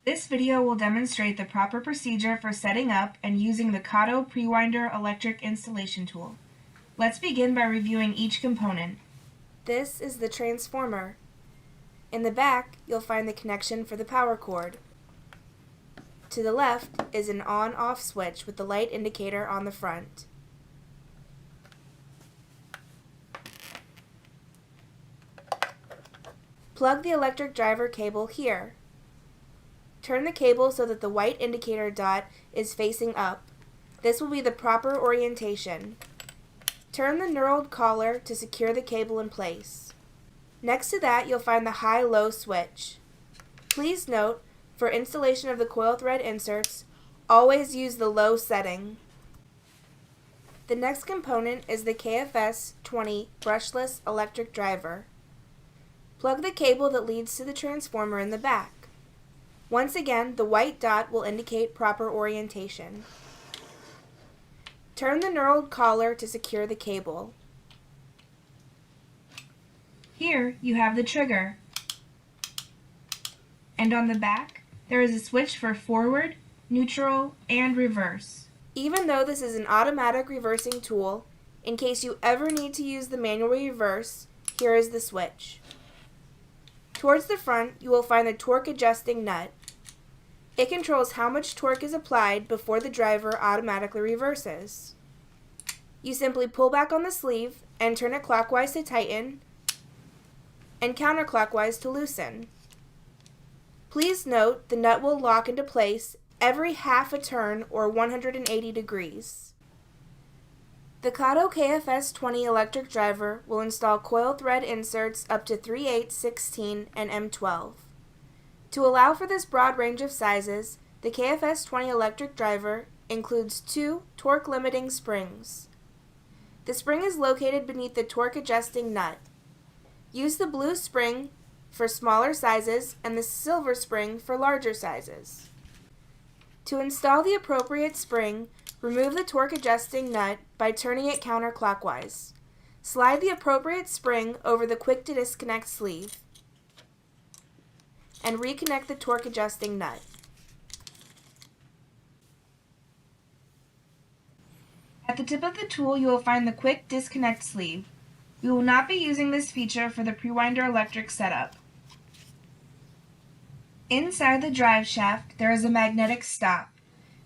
This video will demonstrate the proper procedure for setting up and using the KATO Pre-Winder Electric Installation Tool. Let's begin by reviewing each component. This is the transformer. In the back, you'll find the connection for the power cord. To the left is an on-off switch with the light indicator on the front. Plug the electric driver cable here. Turn the cable so that the white indicator dot is facing up. This will be the proper orientation. Turn the knurled collar to secure the cable in place. Next to that, you'll find the high-low switch. Please note, for installation of the coil thread inserts, always use the low setting. The next component is the KFS-20 brushless electric driver. Plug the cable that leads to the transformer in the back. Once again, the white dot will indicate proper orientation. Turn the knurled collar to secure the cable. Here you have the trigger. And on the back, there is a switch for forward, neutral, and reverse. Even though this is an automatic reversing tool, in case you ever need to use the manual reverse, here is the switch. Towards the front, you will find the torque adjusting nut. It controls how much torque is applied before the driver automatically reverses. You simply pull back on the sleeve and turn it clockwise to tighten and counterclockwise to loosen. Please note the nut will lock into place every half a turn or 180 degrees. The KATO KFS-20 electric driver will install coil thread inserts up to 3/8, 16, and M12. To allow for this broad range of sizes, the KFS-20 electric driver includes 2 torque limiting springs. The spring is located beneath the torque adjusting nut. Use the blue spring for smaller sizes and the silver spring for larger sizes. To install the appropriate spring, remove the torque adjusting nut by turning it counterclockwise. Slide the appropriate spring over the quick to disconnect sleeve and reconnect the torque adjusting nut. At the tip of the tool, you will find the quick disconnect sleeve. We will not be using this feature for the Pre-Winder electric setup. Inside the drive shaft, there is a magnetic stop.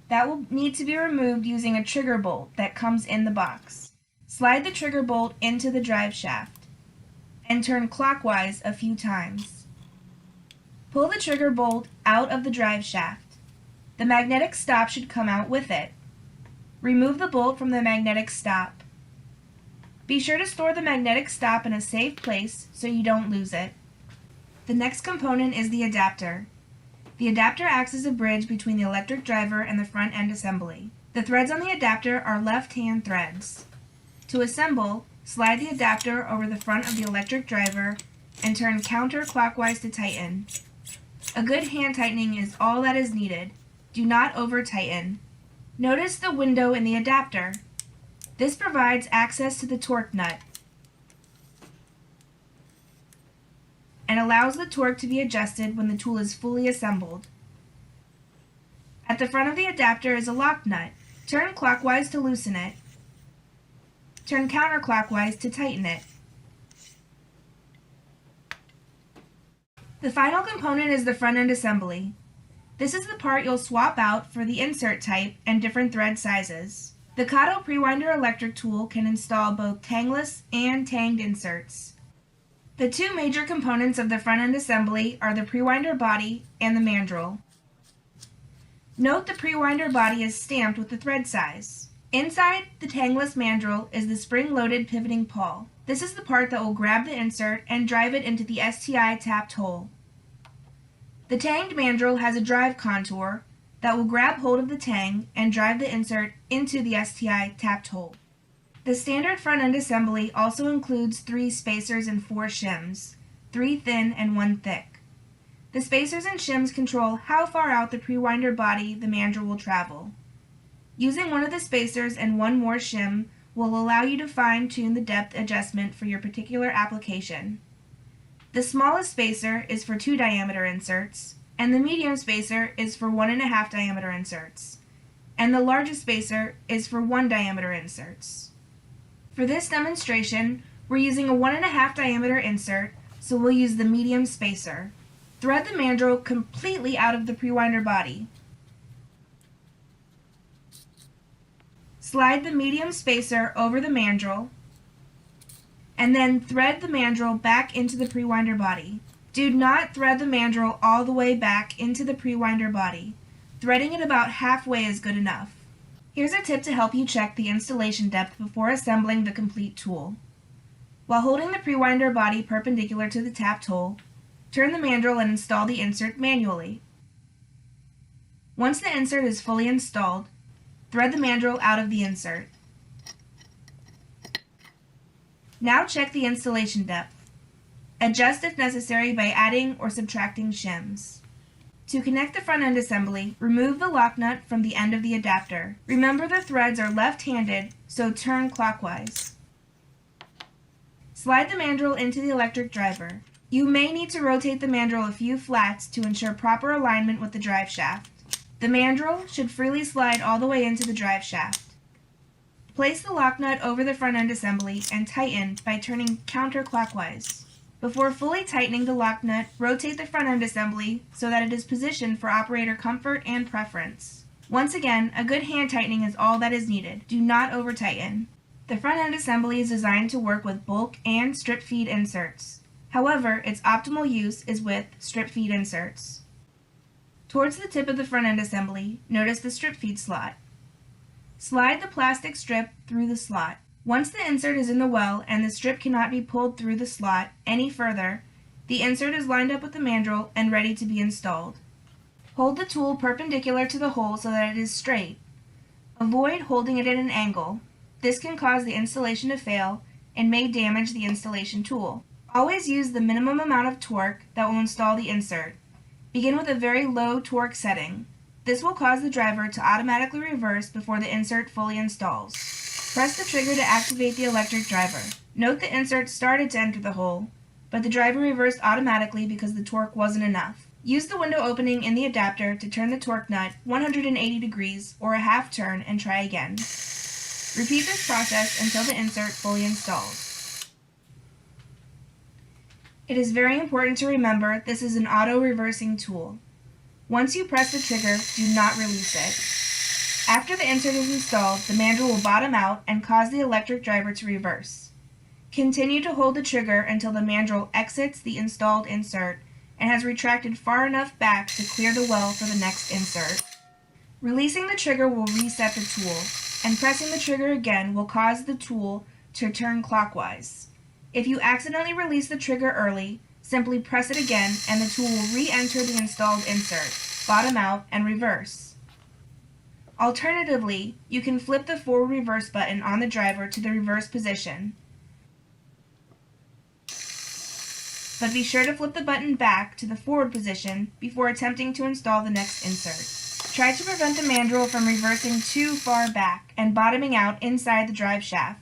That will need to be removed using a trigger bolt that comes in the box. Slide the trigger bolt into the drive shaft and turn clockwise a few times. Pull the trigger bolt out of the drive shaft. The magnetic stop should come out with it. Remove the bolt from the magnetic stop. Be sure to store the magnetic stop in a safe place so you don't lose it. The next component is the adapter. The adapter acts as a bridge between the electric driver and the front end assembly. The threads on the adapter are left-hand threads. To assemble, slide the adapter over the front of the electric driver and turn counterclockwise to tighten. A good hand tightening is all that is needed. Do not over-tighten. Notice the window in the adapter. This provides access to the torque nut and allows the torque to be adjusted when the tool is fully assembled. At the front of the adapter is a lock nut. Turn clockwise to loosen it. Turn counterclockwise to tighten it. The final component is the front end assembly. This is the part you'll swap out for the insert type and different thread sizes. The KATO Pre-Winder electric tool can install both tangless and tanged inserts. The 2 major components of the front end assembly are the pre-winder body and the mandrel. Note the pre-winder body is stamped with the thread size. Inside the tangless mandrel is the spring-loaded pivoting pawl. This is the part that will grab the insert and drive it into the STI tapped hole. The tanged mandrel has a drive contour that will grab hold of the tang and drive the insert into the STI tapped hole. The standard front end assembly also includes 3 spacers and 4 shims, 3 thin and 1 thick. The spacers and shims control how far out the pre-winder body the mandrel will travel. Using one of the spacers and 1 more shim will allow you to fine-tune the depth adjustment for your particular application. The smallest spacer is for 2 diameter inserts, and the medium spacer is for 1.5 diameter inserts, and the largest spacer is for 1 diameter inserts. For this demonstration, we're using a 1.5 diameter insert, so we'll use the medium spacer. Thread the mandrel completely out of the pre-winder body. Slide the medium spacer over the mandrel, and then thread the mandrel back into the pre-winder body. Do not thread the mandrel all the way back into the pre-winder body. Threading it about halfway is good enough. Here's a tip to help you check the installation depth before assembling the complete tool. While holding the pre-winder body perpendicular to the tapped hole, turn the mandrel and install the insert manually. Once the insert is fully installed, thread the mandrel out of the insert. Now check the installation depth. Adjust if necessary by adding or subtracting shims. To connect the front end assembly, remove the lock nut from the end of the adapter. Remember the threads are left-handed, so turn clockwise. Slide the mandrel into the electric driver. You may need to rotate the mandrel a few flats to ensure proper alignment with the drive shaft. The mandrel should freely slide all the way into the drive shaft. Place the lock nut over the front end assembly and tighten by turning counterclockwise. Before fully tightening the lock nut, rotate the front end assembly so that it is positioned for operator comfort and preference. Once again, a good hand tightening is all that is needed. Do not over tighten. The front end assembly is designed to work with bulk and strip feed inserts. However, its optimal use is with strip feed inserts. Towards the tip of the front end assembly, notice the strip feed slot. Slide the plastic strip through the slot. Once the insert is in the well and the strip cannot be pulled through the slot any further, the insert is lined up with the mandrel and ready to be installed. Hold the tool perpendicular to the hole so that it is straight. Avoid holding it at an angle. This can cause the installation to fail and may damage the installation tool. Always use the minimum amount of torque that will install the insert. Begin with a very low torque setting. This will cause the driver to automatically reverse before the insert fully installs. Press the trigger to activate the electric driver. Note the insert started to enter the hole, but the driver reversed automatically because the torque wasn't enough. Use the window opening in the adapter to turn the torque nut 180 degrees or a half turn and try again. Repeat this process until the insert fully installs. It is very important to remember this is an auto-reversing tool. Once you press the trigger, do not release it. After the insert is installed, the mandrel will bottom out and cause the electric driver to reverse. Continue to hold the trigger until the mandrel exits the installed insert and has retracted far enough back to clear the well for the next insert. Releasing the trigger will reset the tool, and pressing the trigger again will cause the tool to turn clockwise. If you accidentally release the trigger early, simply press it again and the tool will re-enter the installed insert, bottom out, and reverse. Alternatively, you can flip the forward reverse button on the driver to the reverse position. But be sure to flip the button back to the forward position before attempting to install the next insert. Try to prevent the mandrel from reversing too far back and bottoming out inside the drive shaft.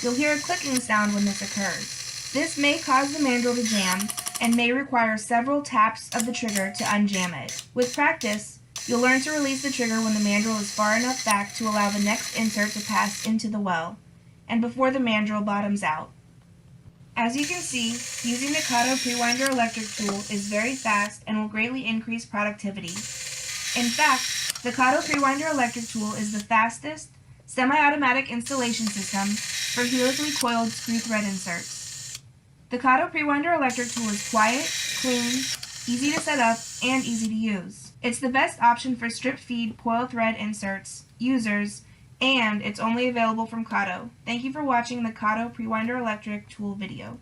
You'll hear a clicking sound when this occurs. This may cause the mandrel to jam and may require several taps of the trigger to unjam it. With practice, you'll learn to release the trigger when the mandrel is far enough back to allow the next insert to pass into the well, and before the mandrel bottoms out. As you can see, using the KATO Pre-Winder electric tool is very fast and will greatly increase productivity. In fact, the KATO Pre-Winder electric tool is the fastest semi-automatic installation system for helically coiled screw thread inserts. The KATO Pre-Winder electric tool is quiet, clean, easy to set up, and easy to use. It's the best option for strip feed coil thread inserts, users, and it's only available from KATO. Thank you for watching the KATO Pre-Winder electric tool video.